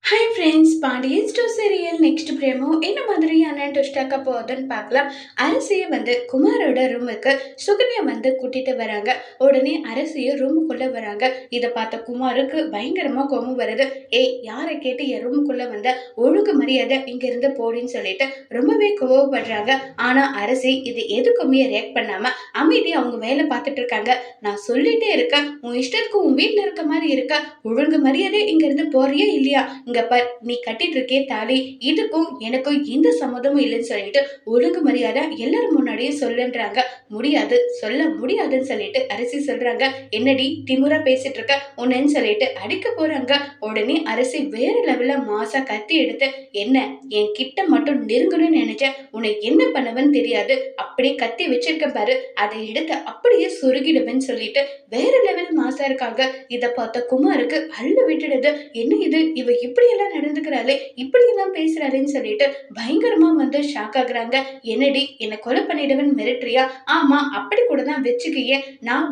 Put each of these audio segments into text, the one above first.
Hi friends, Pandian store serial next promo என்ன மாதிரியான ட்விஸ்டாக்க போகுதுன்னு பார்க்கலாம். அரசியை குமாரோட ரூமுக்கு சுகன்யா கூட்டிட்டு வராங்க. உடனே அரசியும் ரூமுக்குள்ள வராங்க. இதை பார்த்த குமாருக்கு பயங்கரமா கோபம் வருது. ஏய், யாரை கேட்டு என் ரூமுக்குள்ள வந்த? ஒழுங்கு மரியாதை இங்க இருந்து போடின்னு சொல்லிட்டு ரொம்பவே கோவப்படுறாங்க. ஆனா அரசி இது எதுக்குமே ரியாக்ட் பண்ணாம அமைதியா அவங்க வேலை பார்த்துட்டு இருக்காங்க. நான் சொல்லிட்டே இருக்கேன், உன் இஷ்டத்துக்கு உன் வீட்டுல இருக்க மாதிரி இருக்க, ஒழுங்கு மரியாதை இங்க இருந்து போறியே இல்லையா? இங்க பார், நீ கட்டிட்டு இருக்கே தாலி, இதுக்கும் எனக்கும் எந்த சம்மதமும் இல்லைன்னு சொல்லிட்டு ஒழுங்கு மரியாதை எல்லாரும் முன்னாடியும் சொல்லுன்றாங்க. முடியாது, சொல்ல முடியாதுன்னு சொல்லிட்டு அரசி சொல்றாங்க. என்னடி திமுறா பேசிட்டு இருக்க உன்னன்னு சொல்லிட்டு அடிக்க போறாங்க. உடனே அரசி வேற லெவல்ல மாசா கத்தி எடுத்து, என்ன என் கிட்ட மட்டும் நெருங்கணும்னு நினைச்சேன், உன்னை என்ன பண்ணுவேன்னு தெரியாது, அப்படியே கத்தி வச்சிருக்க பாரு, அதை எடுத்து அப்படியே சொருகிடுவேன்னு சொல்லிட்டு வேற லெவல் மாசா இருக்காங்க. இத பார்த்த குமாருக்கு அள்ளு விட்டுடுது. என்ன இது, இவ இப்படி எல்லாம் நடந்துக்கிறாளே, இப்படி எல்லாம் பேசுறாளேன்னு சொல்லிட்டு பயங்கரமா ஷாக் ஆகுறாங்க. என்னடி என்ன கொலை பண்ணிடுவன் மிரட்டுறியா? ஆமா, அப்படி கூட தான் வச்சுக்கியே. நான்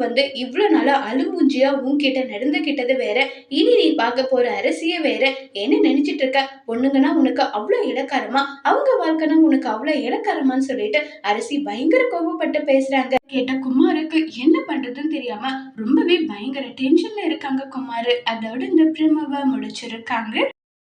இவ்வளவு நாளா அழுமூஞ்சியா உன்கிட்ட நடந்துகிட்டது வேற, இனி நீ பார்க்க போற அரசியே வேற. என்ன நினைச்சிட்டு இருக்க? பொண்ணுங்கன்னா உனக்கு அவ்வளவு இலக்காரமா? அவங்க வாழ்க்கைனா உனக்கு அவ்வளவு இலக்காரமான்னு சொல்லிட்டு அரசி பயங்கர கோபப்பட்டு பேசுறாங்க. கேட்ட குமாருக்கு என்ன பண்றதுன்னு தெரியாம ரொம்பவே பயங்கர டென்ஷன்ல இருக்காங்க குமாரு. அதோட இந்த பிரமவை முடிச்சிருக்காங்க.